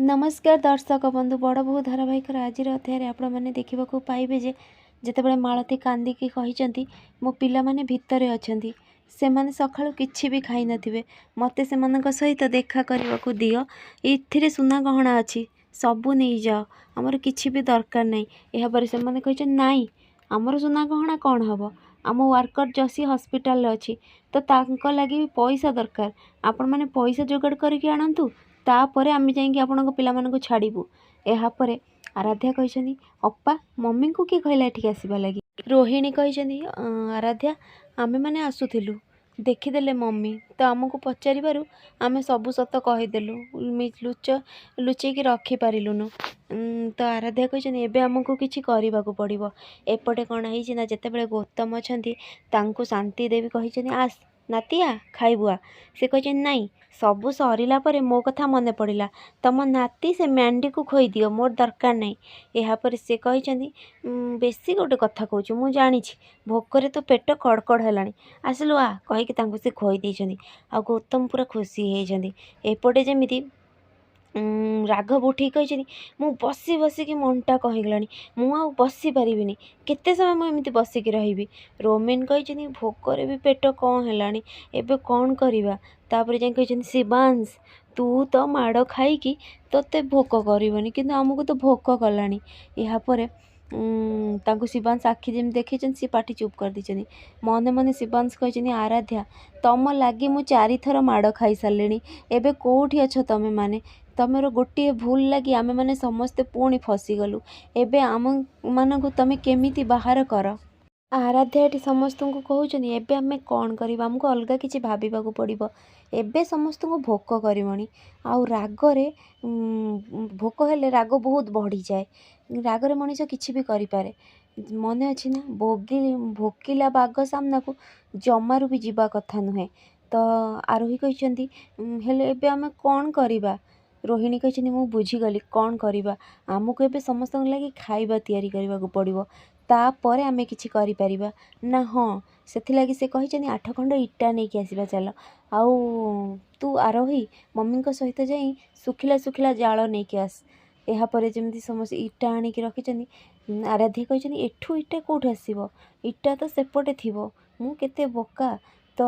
नमस्कार दर्शक बंधु बड़ बहु धारावाहिक आज अध्याय आपण मैंने देखा पाइबे जे जितेबाला मालती कांदिकी कहते मो पिला माने भितरे अछंती से माने सकाळु किछि भी खाई नथिबे मते सेमानक सहित देखा करने को दियो इथिरे सुना गहना अछि सबू नहीं जाओ आमर किछि भी दरकार नहीं यह पर से माने कहछन नाही आमर सुना गहना कौन हबो आम वर्कर जसी हॉस्पिटल अच्छी तो तांको लगी भी पैसा दरकार आपण माने पैसा जोगाड़ करके आनंतु तापरे आम जाइए आपण पिला छाड़बू यापर आराध्या कहते अपा मम्मी को किए कहला एठिक आसवा लगी रोहिणी कहते आराध्या आमे मैंने आसुलु देखीदे मम्मी तो आमको पचारू आम सबू सत कहीदेलु लुचेक रखिपारूनु तो आराध्या कहते एबे आमको किसी करने को पड़ो एपटे कौन है जिते गौतम अच्छा शांति देवी कहते आस नातिया खाइबुआ से कहते नाई सबू सरला मो कथा मन पड़ा तुम नाती से मैंडी को खोई दियो मोर दरकार नहीं यापर से कहते बेसी गोटे कथा कहूँ मुझे जानी भोकर तो पेट कड़कड़ है आसलु आ कहीकि से खोई देती आ गौतम पूरा खुशी होती एपटे जमी राघव उठी कहते मु बसी बसिकी मनटा कहीगला मुझे बसी पारिनी केते समय मुझे बसिकी रही रोमिन कहते भोकर भी पेट कौन है एबे कौन करवा तापर जाए कहते शिवांश तू तो माड़ खाई तोते भोक करनी कि आमको तो भोक कला यापर शिवांश आखि जमी देखी सी पाटी चुप कर दी मने मने शिवांश कहते आराध्या तुम लगी मु 4 थर माड़ खाई सारे एबे कौटी अच्छ तमें माने तमर गोटे भूल लगी आमे माने समस्ते पुणी फसीगलु एबे आम मानक तमें केमिति बाहर कर आराध्या ये समस्त को कहते एबे आमे कौन करवा आमको अलग किसी भाविबा पड़ो एबे समस्त को भोक करमणी आउ रागरे भोक हेले राग बहुत बढ़ी जाए रागरे मनीष किसी भी करें मन अच्छी ना भोकिला बाघ सामना को जमारू भी जीवा कथा नुहे तो आरोही कहते हेले एबे आमे कौन करवा रोहिणी कहते मु बुझीगली कौन करवा आमको एबे समस्त लगी खाइबा तैयारी करने को पड़ो तापर आमे किछि करि परिबा ना हाँ से लगी से कहते 8 खंड इटा नहीं कि आसवा चल आउ तू आरोही मम्मी सहित जाई सुखिला सुखिला जाल नहीं कि आस यापर जमी समस्त इटा आणिकी रखिंट आराध्या कहते एठू इटा कौट आसो इटा तो सेपटे थी मु केते बोका तो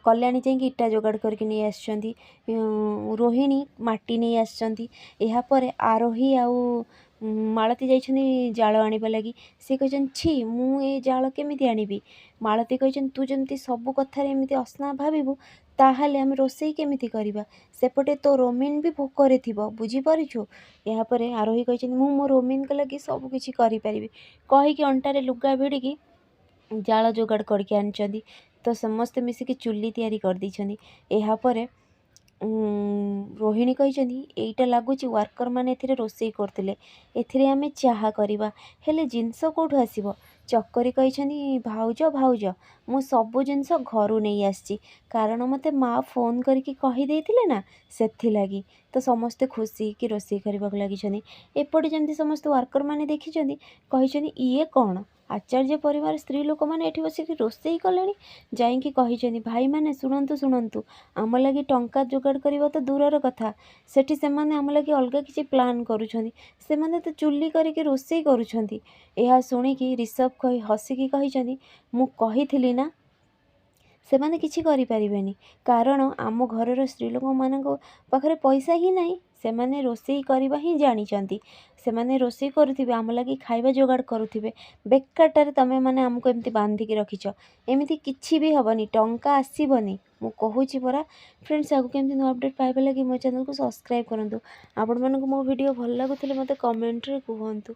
कल्याणी जाइए इटा जोगाड़ करके नहीं आसछंती रोहिणी माटी नहीं आसछंती यापर आरोही आउ मालती जाइछंती जाल आनिबा लगी से कहछन छी मु ए जाल केमिति आनिबी मालती कहछन तू जमती सबु कथारे एमिति असना भाबिबु ताहाले आमे रोसई केमिति करिबा सेपटे तो रोमिन भी भोकरे थिबो बुझी परिछु यापर आरोही कहछन मु मो रोमिन के लगी सब किछि करि परिबी कहिकी अंटारे लुगा भिडिकी जाल जोगाड़ करके आनिछंती तो समस्ते मिसिकी चुल्ली तैयारी कर दी यापर रोहिणी कहते यहीटा लगुच वर्कर मैंने रोसई करते एथिरे आमे चाहा करवा हेले जिनस कौटू आसब चक्करी कहते भाउज भाउज मु सबु जिनस घर नहीं आसी कारण मते माँ फोन करके कहीदे ना से लगी तो समस्ते खुशी कि रोसई करने लगी एपटे जमी समस्त वर्कर मैंने देखी कही ये कौन आचार्य परिवार स्त्री लोक मैंने एठी बसिक रोसई कले जाइकी कही भाई मैंने शुणु शुणु आम लगी टंका जोगाड़ करवा तो दूरर कथा सेठी से माने आम लगी अलग किसी प्लान करुछंती से माने तो चुल्ली करके रोसई करुछंती यह शुणिकी ऋषभ कही हसिकी कही मु कही ना से माने किछि करि परिबेनी कारण आम घरर स्त्री लोक मानक पाखरे पैसा ही नहीं से माने रोसई करवा ही जानिचंती से माने रोसई करुथिबे आम लगी खाइबा जोगाड़ करुथिबे बेकारटारे तमे माने आमको एमती बांधिकी रखिछ एमती किछि भी हबनी टंका आसीबनी मु कहूची परा फ्रेंड्स आगु केमती नो अपडेट पाइबा लगी मो चैनल को सब्सक्राइब करंतु आपण मानक मो वीडियो भल लागुथिले मते कमेंट रे कहंतु।